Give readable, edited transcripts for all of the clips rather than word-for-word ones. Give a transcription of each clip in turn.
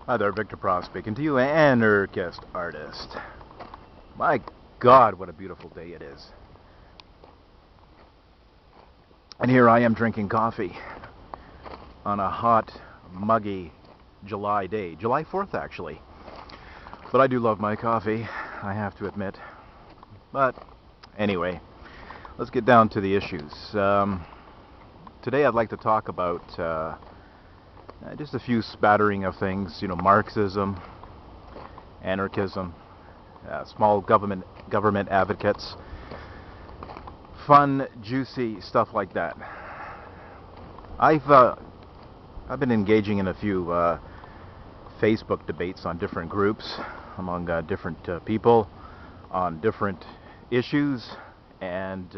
Hi there, Victor Pross speaking to you, Anarchist artist. My God, what a beautiful day it is. And here I am drinking coffee on a hot, muggy July day. July 4th, actually. But I do love my coffee, I have to admit. But anyway, let's get down to the issues. Today I'd like to talk about just a few spattering of things, Marxism, anarchism, small government advocates, fun, juicy stuff like that. I've been engaging in a few Facebook debates on different groups, among different people, on different issues, and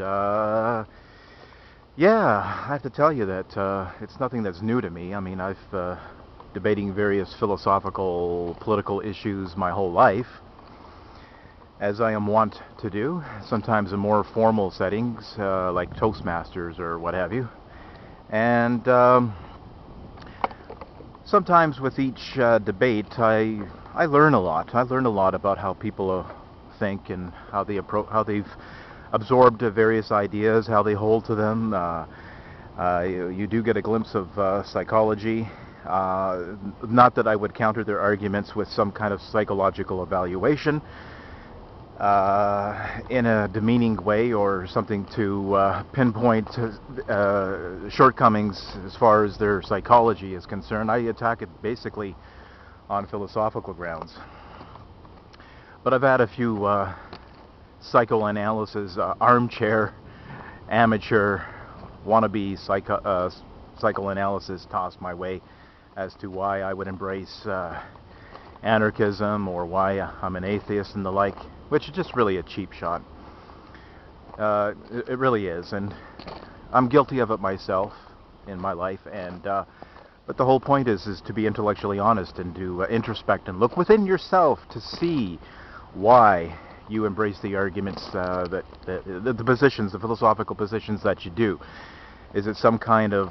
yeah, I have to tell you that it's nothing that's new to me. I mean, I've debating various philosophical, political issues my whole life, as I am wont to do, sometimes in more formal settings, like Toastmasters or what have you. And sometimes with each debate, I learn a lot. I learn a lot about how people think and how they've absorbed various ideas, how they hold to them. You do get a glimpse of psychology. Not that I would counter their arguments with some kind of psychological evaluation in a demeaning way or something to pinpoint shortcomings as far as their psychology is concerned. I attack it basically on philosophical grounds. But I've had a few psychoanalysis, armchair, amateur, wannabe psychoanalysis tossed my way as to why I would embrace anarchism or why I'm an atheist and the like, which is just really a cheap shot. It really is, and I'm guilty of it myself in my life. And but the whole point is to be intellectually honest and to introspect and look within yourself to see why you embrace the arguments, the positions, the philosophical positions that you do. Is it some kind of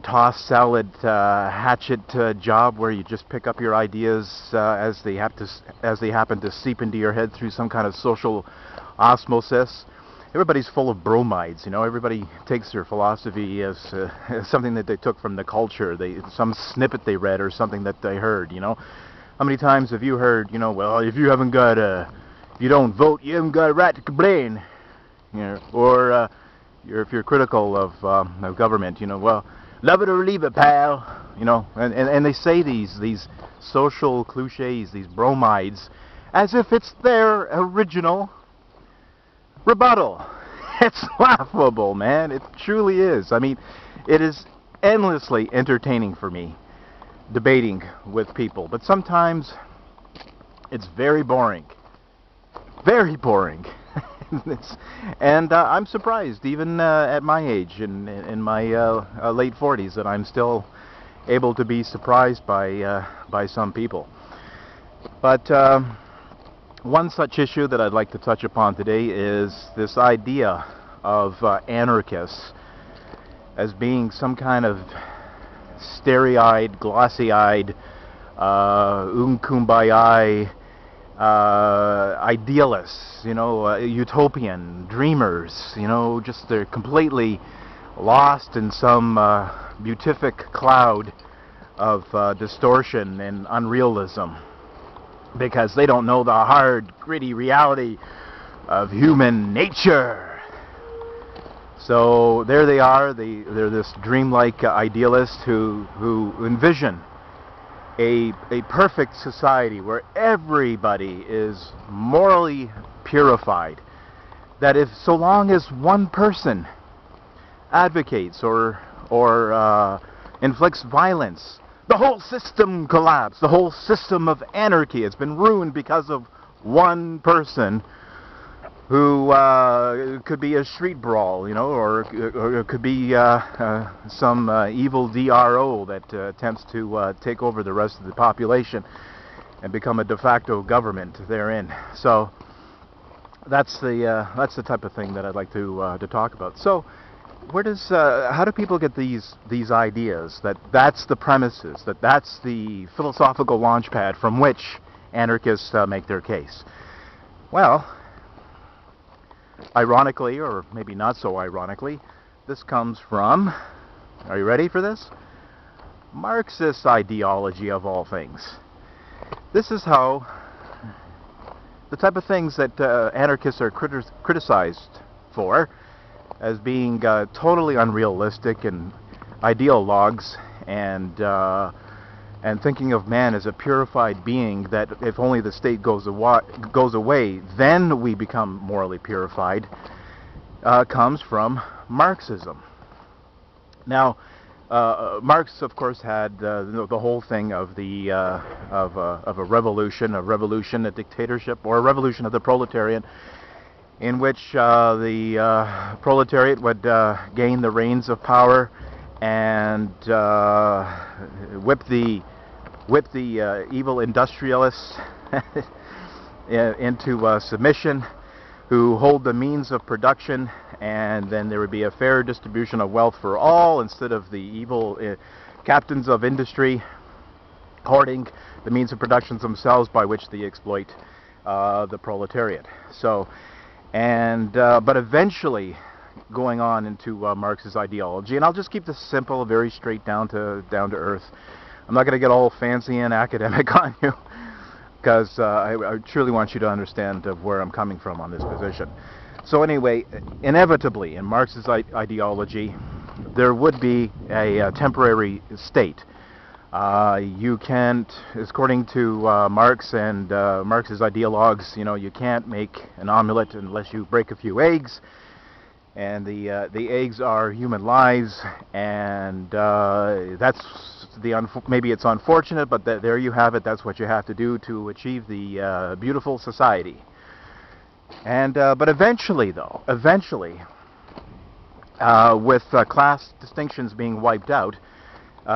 toss salad hatchet job where you just pick up your ideas as they happen to seep into your head through some kind of social osmosis? Everybody's full of bromides, Everybody takes their philosophy as something that they took from the culture, some snippet they read or something that they heard, How many times have you heard, well, if you haven't got if you don't vote, you haven't got a right to complain, or if you're critical of government, well, love it or leave it, pal, and they say these social cliches, these bromides, as if it's their original rebuttal. It's laughable, man. It truly is. I mean, it is endlessly entertaining for me debating with people, but sometimes it's very boring. Very boring. And I'm surprised, even at my age, in my late 40s, that I'm still able to be surprised by some people. But one such issue that I'd like to touch upon today is this idea of anarchists as being some kind of starry-eyed, glossy-eyed, kumbaya idealists, utopian dreamers, just they're completely lost in some beatific cloud of distortion and unrealism, because they don't know the hard, gritty reality of human nature. So there they are. They're this dreamlike idealist who envision a perfect society where everybody is morally purified. That if so long as one person advocates or inflicts violence, the whole system collapses. The whole system of anarchy has been ruined because of one person who could be a street brawl, or it could be some evil DRO that attempts to take over the rest of the population and become a de facto government therein. So that's the type of thing that I'd like to talk about. So how do people get these ideas that that's the premises, that that's the philosophical launchpad from which anarchists make their case? Well, ironically, or maybe not so ironically, this comes from, are you ready for this? Marxist ideology, of all things. This is how the type of things that anarchists are criticized for as being totally unrealistic and ideologues, and thinking of man as a purified being that if only the state goes away, then we become morally purified, comes from Marxism. Now, Marx, of course, had the whole thing of a revolution, a dictatorship, or a revolution of the proletariat, in which the proletariat would gain the reins of power and whip the evil industrialists into submission, who hold the means of production, and then there would be a fair distribution of wealth for all instead of the evil captains of industry hoarding the means of production themselves by which they exploit the proletariat. So, but eventually going on into Marx's ideology, and I'll just keep this simple, very straight down to earth. I'm not going to get all fancy and academic on you, because I truly want you to understand where I'm coming from on this position. So anyway, inevitably in Marx's ideology, there would be a temporary state. You can't, according to Marx and Marx's ideologues, you can't make an omelet unless you break a few eggs, and the eggs are human lives, and that's maybe it's unfortunate, but there you have it. That's what you have to do to achieve the beautiful society. And but eventually, with class distinctions being wiped out,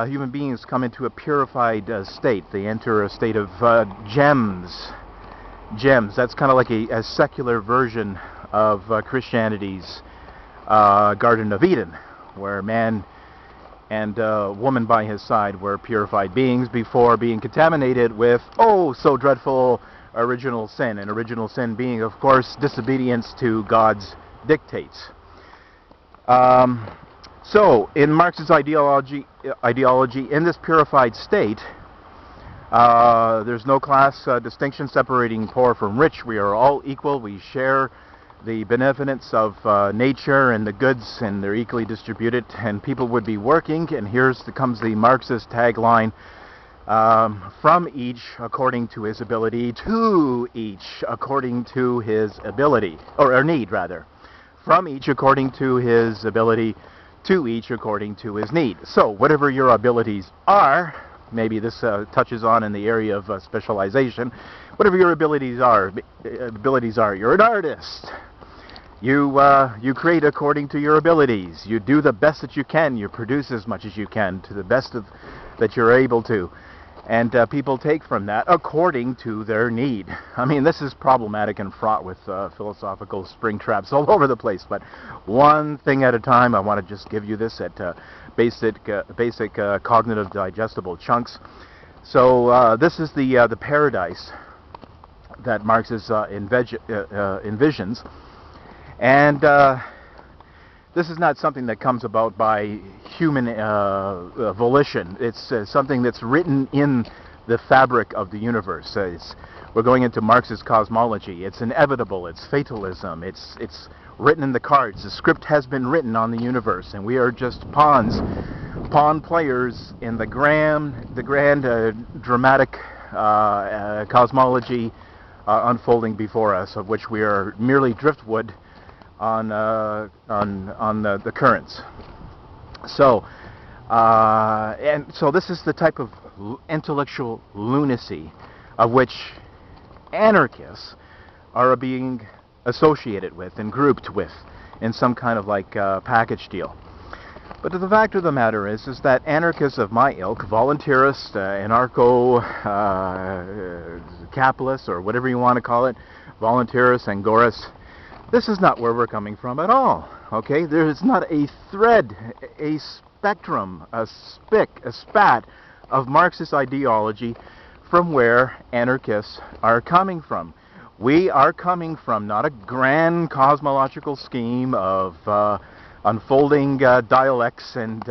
human beings come into a purified state. They enter a state of gems. That's kind of like a secular version of Christianity's Garden of Eden, where man and woman by his side were purified beings before being contaminated with, oh, so dreadful original sin. And original sin being, of course, disobedience to God's dictates. So, in Marx's ideology, in this purified state, there's no class distinction separating poor from rich. We are all equal. We share the beneficence of nature and the goods, and they're equally distributed, and people would be working, and comes the Marxist tagline, from each according to his ability, to each according to his ability, or need rather, from each according to his ability, to each according to his need. So whatever your abilities are, maybe this touches on in the area of specialization, whatever your abilities are, you're an artist. You create according to your abilities. You do the best that you can. You produce as much as you can to the best that you're able to. And people take from that according to their need. I mean, this is problematic and fraught with philosophical spring traps all over the place. But one thing at a time, I want to just give you this at basic cognitive digestible chunks. So this is the paradise that Marx envisions. And this is not something that comes about by human volition. It's something that's written in the fabric of the universe. We're going into Marx's cosmology. It's inevitable. It's fatalism. It's written in the cards. The script has been written on the universe, and we are just pawn players in the grand dramatic cosmology unfolding before us, of which we are merely driftwood on the currents. So, and so this is the type of intellectual lunacy of which anarchists are being associated with and grouped with in some kind of like package deal. But the fact of the matter is that anarchists of my ilk, voluntarists, anarcho-capitalists, or whatever you want to call it, voluntarists, angorists, This is not where we're coming from at all. Okay, there is not a thread, a spectrum, a spat of Marxist ideology from where anarchists are coming from. We are coming from not a grand cosmological scheme of unfolding dialects and,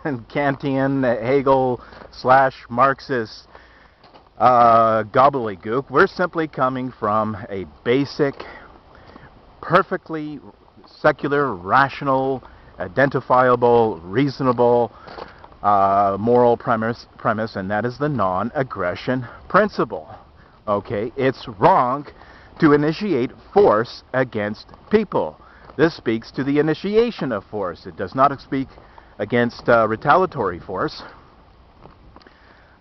and Kantian, Hegel / Marxist gobbledygook. We're simply coming from a basic, perfectly secular, rational, identifiable, reasonable moral premise, and that is the non-aggression principle. Okay, it's wrong to initiate force against people. This speaks to the initiation of force. It does not speak against retaliatory force,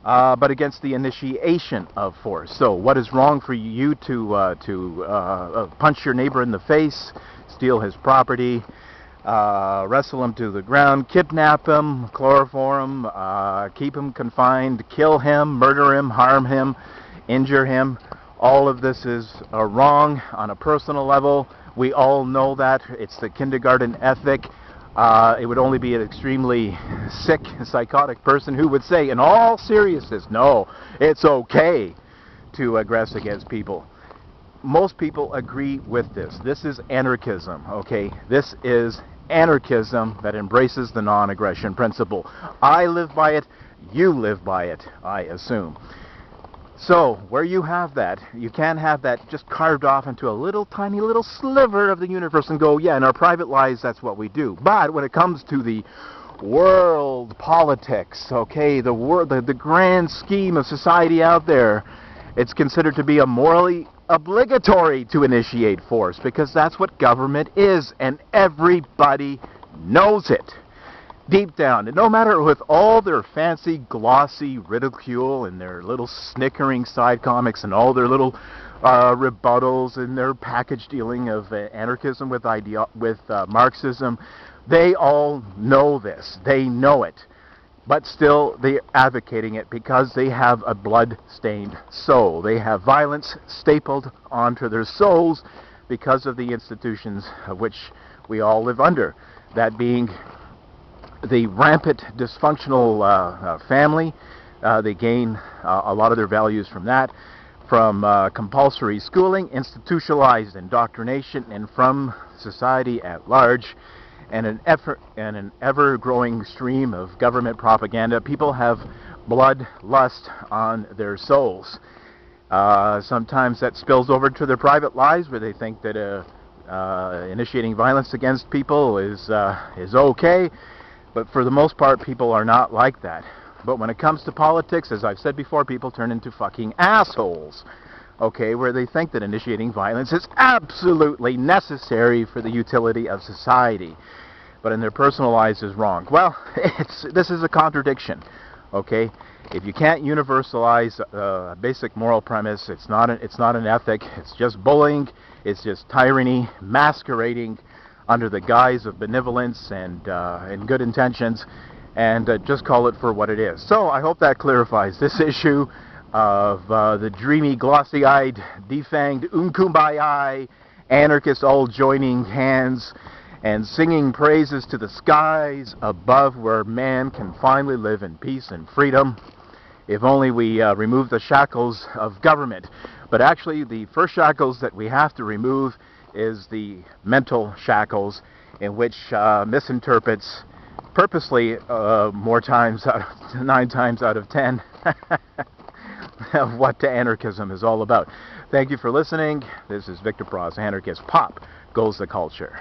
but against the initiation of force. So, what is wrong for you to punch your neighbor in the face, steal his property, wrestle him to the ground, kidnap him, chloroform him, keep him confined, kill him, murder him, harm him, injure him? All of this is wrong on a personal level. We all know that. It's the kindergarten ethic. It would only be an extremely sick, psychotic person who would say, in all seriousness, no, it's okay to aggress against people. Most people agree with this. This is anarchism, okay? This is anarchism that embraces the non-aggression principle. I live by it, you live by it, I assume. So, where you have that, you can't have that just carved off into a little tiny little sliver of the universe and go, yeah, in our private lives that's what we do. But when it comes to the world politics, okay, the grand scheme of society out there, it's considered to be a morally obligatory to initiate force, because that's what government is, and everybody knows it deep down. And no matter with all their fancy glossy ridicule and their little snickering side comics and all their little rebuttals and their package dealing of anarchism with Marxism, they all know this. They know it. But still, they're advocating it because they have a blood-stained soul. They have violence stapled onto their souls because of the institutions of which we all live under. That being the rampant dysfunctional family. They gain a lot of their values from that, from compulsory schooling, institutionalized indoctrination, and from society at large, and an ever-growing stream of government propaganda. People have bloodlust on their souls. Sometimes that spills over to their private lives, where they think that initiating violence against people is okay. But for the most part, people are not like that. But when it comes to politics, as I've said before, people turn into fucking assholes. Okay, where they think that initiating violence is absolutely necessary for the utility of society. But in their personal lives is wrong. Well, this is a contradiction. Okay? If you can't universalize a basic moral premise, it's not an ethic. It's just bullying. It's just tyranny masquerading under the guise of benevolence and good intentions, and just call it for what it is. So I hope that clarifies this issue of the dreamy, glossy-eyed, defanged, kumbaya anarchists all joining hands and singing praises to the skies above, where man can finally live in peace and freedom, if only we remove the shackles of government. But actually, the first shackles that we have to remove is the mental shackles, in which misinterprets purposely 9 times out of 10 of what anarchism is all about. Thank you for listening. This is Victor Pross, Anarchist. Pop goes the culture.